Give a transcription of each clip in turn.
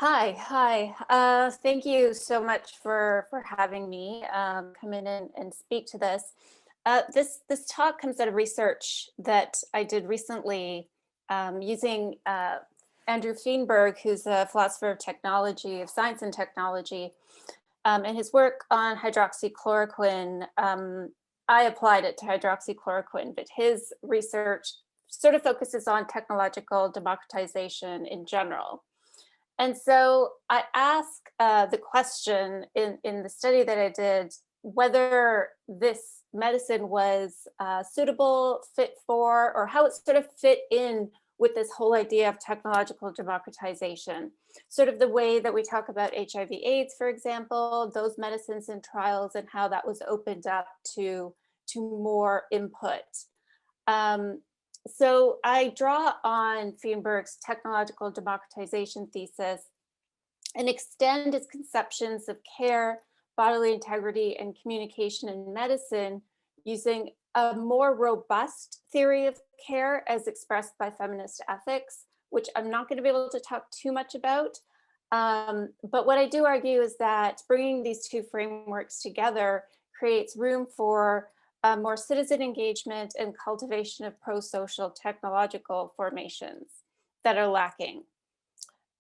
Hi. Thank you so much for having me come in and speak to this. This talk comes out of research that I did recently using Andrew Feenberg, who's a philosopher of technology, of science and technology, and his work on hydroxychloroquine. I applied it to hydroxychloroquine, but his research sort of focuses on technological democratization in general. And so I ask the question in the study that I did, whether this medicine was suitable, fit for, or how it sort of fit in with this whole idea of technological democratization. Sort of the way that we talk about HIV/AIDS, for example, those medicines in trials and how that was opened up to more input. So I draw on Feenberg's technological democratization thesis and extend his conceptions of care, bodily integrity, and communication in medicine using a more robust theory of care as expressed by feminist ethics, which I'm not going to be able to talk too much about. But what I do argue is that bringing these two frameworks together creates room for more citizen engagement and cultivation of pro-social technological formations that are lacking.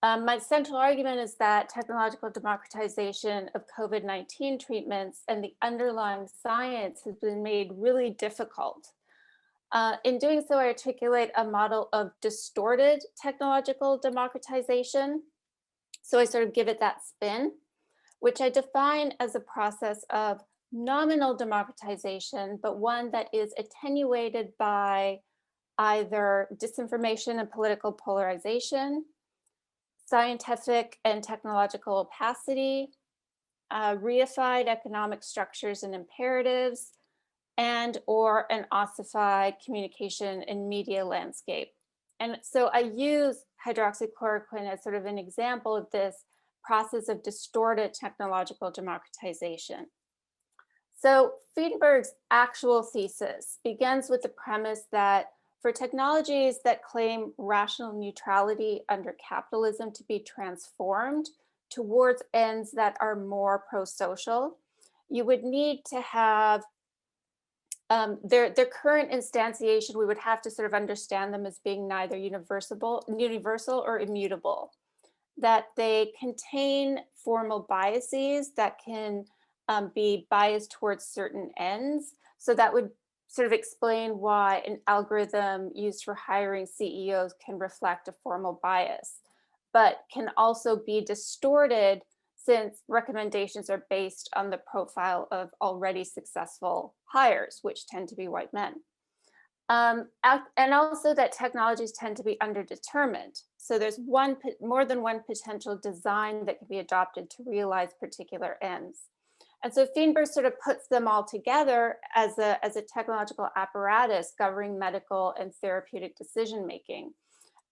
My central argument is that technological democratization of COVID-19 treatments and the underlying science has been made really difficult. In doing so, I articulate a model of distorted technological democratization. So I sort of give it that spin, which I define as a process of nominal democratization, but one that is attenuated by either disinformation and political polarization, scientific and technological opacity, reified economic structures and imperatives, and or an ossified communication and media landscape. And so I use hydroxychloroquine as sort of an example of this process of distorted technological democratization. So Feenberg's actual thesis begins with the premise that for technologies that claim rational neutrality under capitalism to be transformed towards ends that are more pro-social, you would need to have their current instantiation. We would have to sort of understand them as being neither universal or immutable, that they contain formal biases that can be biased towards certain ends. So that would sort of explain why an algorithm used for hiring CEOs can reflect a formal bias, but can also be distorted since recommendations are based on the profile of already successful hires, which tend to be white men. And also that technologies tend to be underdetermined. So there's more than one potential design that can be adopted to realize particular ends. And so Feenberg sort of puts them all together as a technological apparatus governing medical and therapeutic decision making.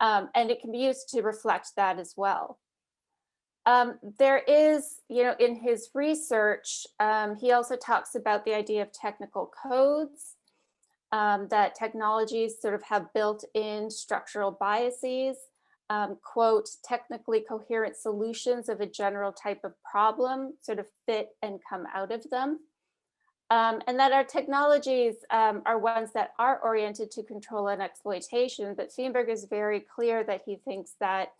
And it can be used to reflect that as well. There is, in his research, he also talks about the idea of technical codes, that technologies sort of have built-in structural biases, quote, technically coherent solutions of a general type of problem sort of fit and come out of them. And that our technologies are ones that are oriented to control and exploitation, but Feenberg is very clear that he thinks that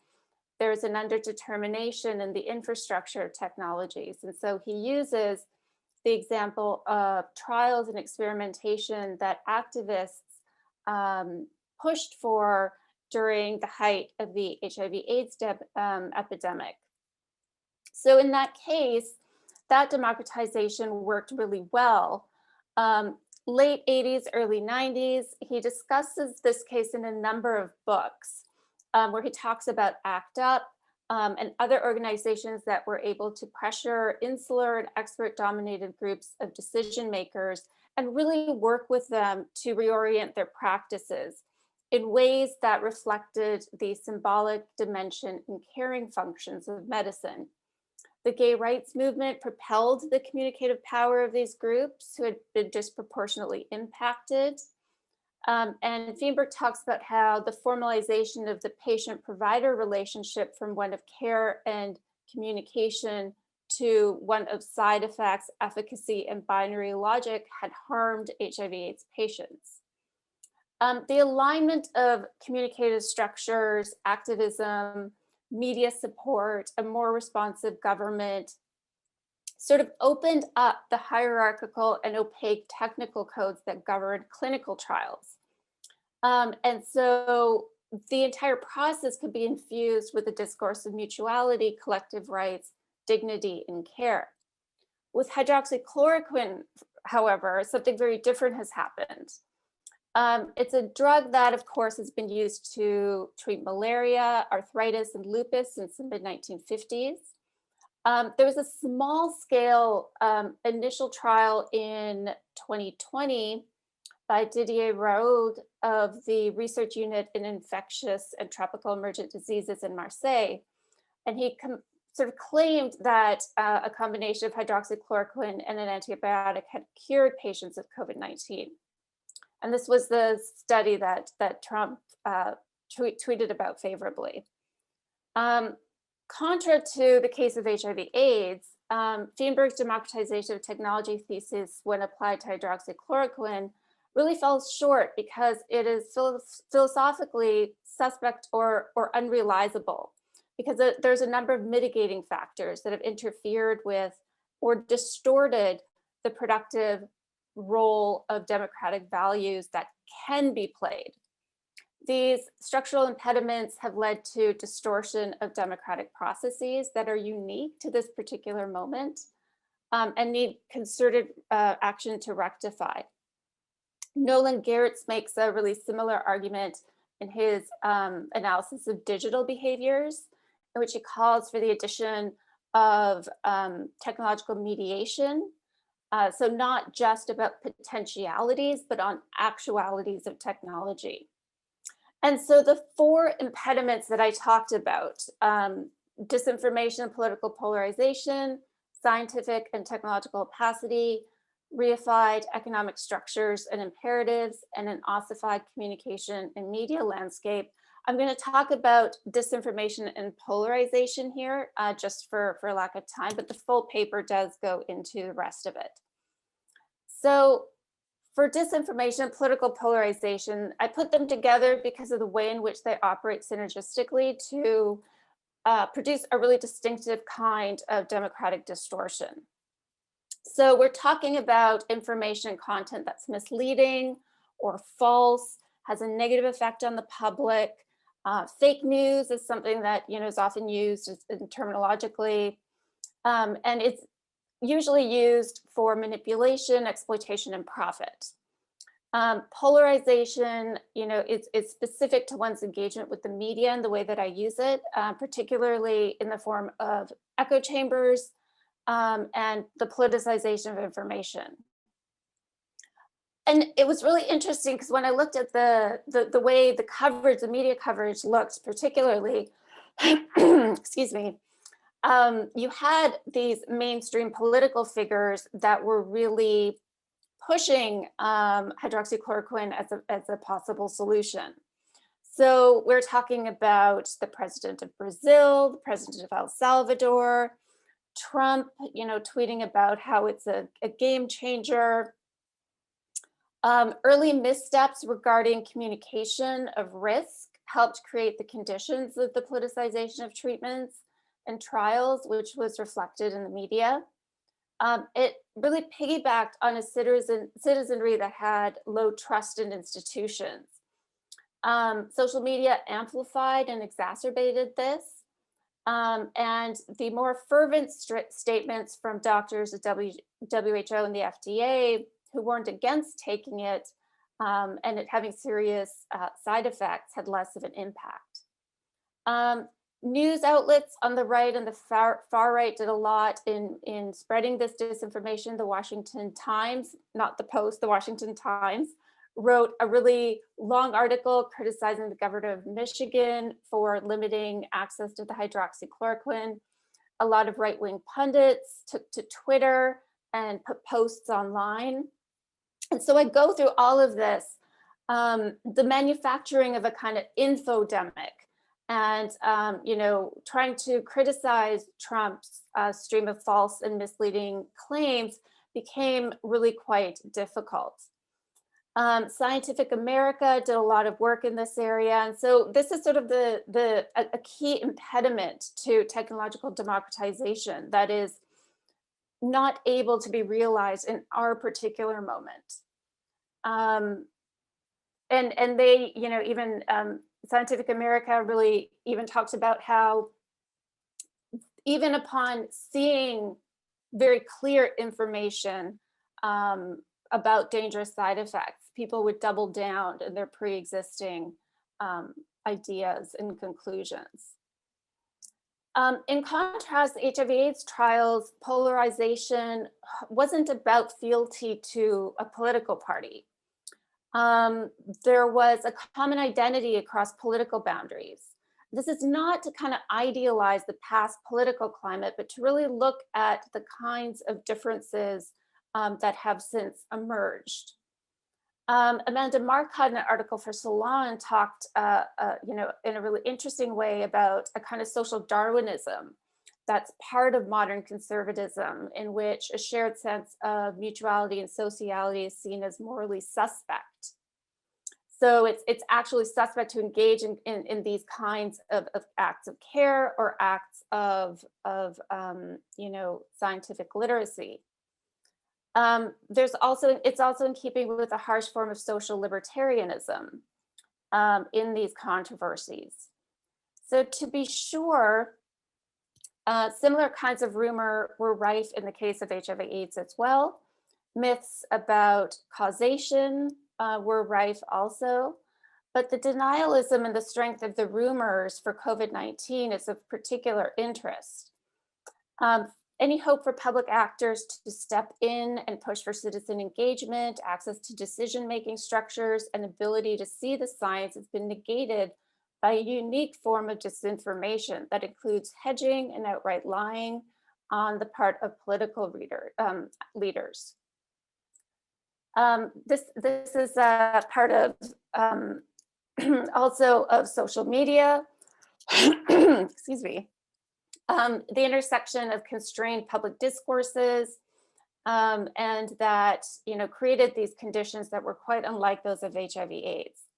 there's an underdetermination in the infrastructure of technologies. And so he uses the example of trials and experimentation that activists pushed for during the height of the HIV/AIDS epidemic. So in that case, that democratization worked really well. Late 80s, early 90s, he discusses this case in a number of books where he talks about ACT UP and other organizations that were able to pressure insular and expert-dominated groups of decision makers and really work with them to reorient their practices in ways that reflected the symbolic dimension and caring functions of medicine. The gay rights movement propelled the communicative power of these groups who had been disproportionately impacted. And Feenberg talks about how the formalization of the patient-provider relationship from one of care and communication to one of side effects, efficacy, and binary logic had harmed HIV/AIDS patients. The alignment of communicative structures, activism, media support, a more responsive government sort of opened up the hierarchical and opaque technical codes that govern clinical trials. And so the entire process could be infused with a discourse of mutuality, collective rights, dignity, and care. With hydroxychloroquine, however, something very different has happened. It's a drug that, of course, has been used to treat malaria, arthritis, and lupus since the mid-1950s. There was a small scale initial trial in 2020 by Didier Raoult of the Research Unit in Infectious and Tropical Emergent Diseases in Marseille. And he sort of claimed that a combination of hydroxychloroquine and an antibiotic had cured patients of COVID-19. And this was the study that Trump tweeted about favorably. Contra to the case of HIV/AIDS, Feenberg's democratization of technology thesis, when applied to hydroxychloroquine, really falls short because it is philosophically suspect or unrealizable, because there's a number of mitigating factors that have interfered with or distorted the productive role of democratic values that can be played. These structural impediments have led to distortion of democratic processes that are unique to this particular moment and need concerted action to rectify. Nolan Garretts makes a really similar argument in his analysis of digital behaviors, in which he calls for the addition of technological mediation. So not just about potentialities, but on actualities of technology. And so the four impediments that I talked about, disinformation, political polarization, scientific and technological opacity, reified economic structures and imperatives, and an ossified communication and media landscape. I'm going to talk about disinformation and polarization here, just for lack of time, but the full paper does go into the rest of it. So for disinformation and political polarization, I put them together because of the way in which they operate synergistically to produce a really distinctive kind of democratic distortion. So we're talking about information and content that's misleading or false, has a negative effect on the public. Fake news is something that is often used terminologically, and it's usually used for manipulation, exploitation, and profit. Polarization, it's specific to one's engagement with the media and the way that I use it, particularly in the form of echo chambers and the politicization of information. And it was really interesting because when I looked at the way the coverage, the media coverage looked, particularly, excuse me, you had these mainstream political figures that were really pushing hydroxychloroquine as a possible solution. So we're talking about the president of Brazil, the president of El Salvador, Trump, tweeting about how it's a game changer. Early missteps regarding communication of risk helped create the conditions of the politicization of treatments and trials, which was reflected in the media. It really piggybacked on a citizenry that had low trust in institutions. Social media amplified and exacerbated this. And the more fervent statements from doctors at WHO and the FDA who warned against taking it and it having serious side effects had less of an impact. News outlets on the right and the far right did a lot in spreading this disinformation. The Washington Times, not the Post, the Washington Times, wrote a really long article criticizing the governor of Michigan for limiting access to the hydroxychloroquine. A lot of right-wing pundits took to Twitter and put posts online. And so I go through all of this the manufacturing of a kind of infodemic and, trying to criticize Trump's stream of false and misleading claims became really quite difficult. Scientific America did a lot of work in this area. And so this is sort of a key impediment to technological democratization that is not able to be realized in our particular moment. And they, even Scientific America really even talks about how even upon seeing very clear information about dangerous side effects, people would double down in their pre-existing ideas and conclusions. In contrast, the HIV/AIDS trials, polarization wasn't about fealty to a political party. There was a common identity across political boundaries. This is not to kind of idealize the past political climate, but to really look at the kinds of differences that have since emerged. Amanda Marcotte, in an article for Salon, talked, in a really interesting way about a kind of social Darwinism that's part of modern conservatism, in which a shared sense of mutuality and sociality is seen as morally suspect. So it's actually suspect to engage in these kinds of acts of care or acts of scientific literacy. It's also in keeping with a harsh form of social libertarianism in these controversies. So to be sure, similar kinds of rumor were rife in the case of HIV/AIDS as well. Myths about causation were rife also, but the denialism and the strength of the rumors for COVID-19 is of particular interest. Any hope for public actors to step in and push for citizen engagement, access to decision-making structures, and ability to see the science has been negated by a unique form of disinformation that includes hedging and outright lying on the part of political leaders. This is a part of also of social media. Excuse me. The intersection of constrained public discourses and that created these conditions that were quite unlike those of HIV/AIDS.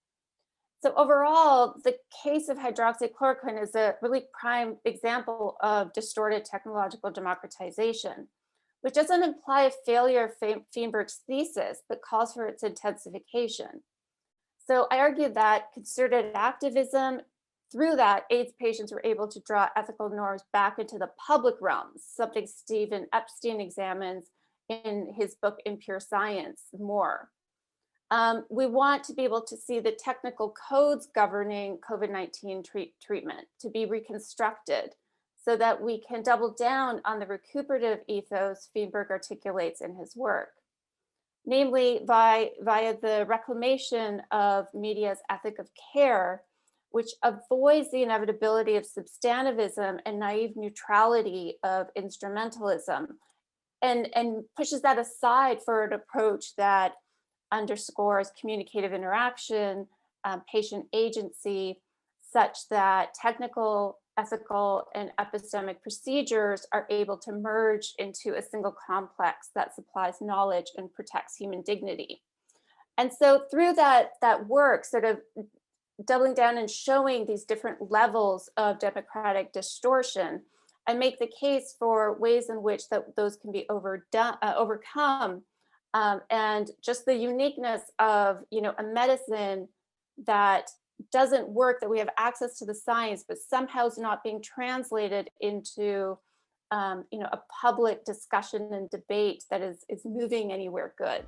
So overall, the case of hydroxychloroquine is a really prime example of distorted technological democratization, which doesn't imply a failure of Feenberg's thesis, but calls for its intensification. So I argue that concerted activism, through that, AIDS patients were able to draw ethical norms back into the public realm, something Stephen Epstein examines in his book, Impure Science, more. We want to be able to see the technical codes governing COVID-19 treatment to be reconstructed so that we can double down on the recuperative ethos Feenberg articulates in his work, namely via the reclamation of media's ethic of care, which avoids the inevitability of substantivism and naive neutrality of instrumentalism, and pushes that aside for an approach that underscores communicative interaction, patient agency, such that technical, ethical, and epistemic procedures are able to merge into a single complex that supplies knowledge and protects human dignity. And so through that work, sort of doubling down and showing these different levels of democratic distortion, I make the case for ways in which those can be overcome, and just the uniqueness of a medicine that doesn't work, that we have access to the science, but somehow is not being translated into a public discussion and debate that is moving anywhere good.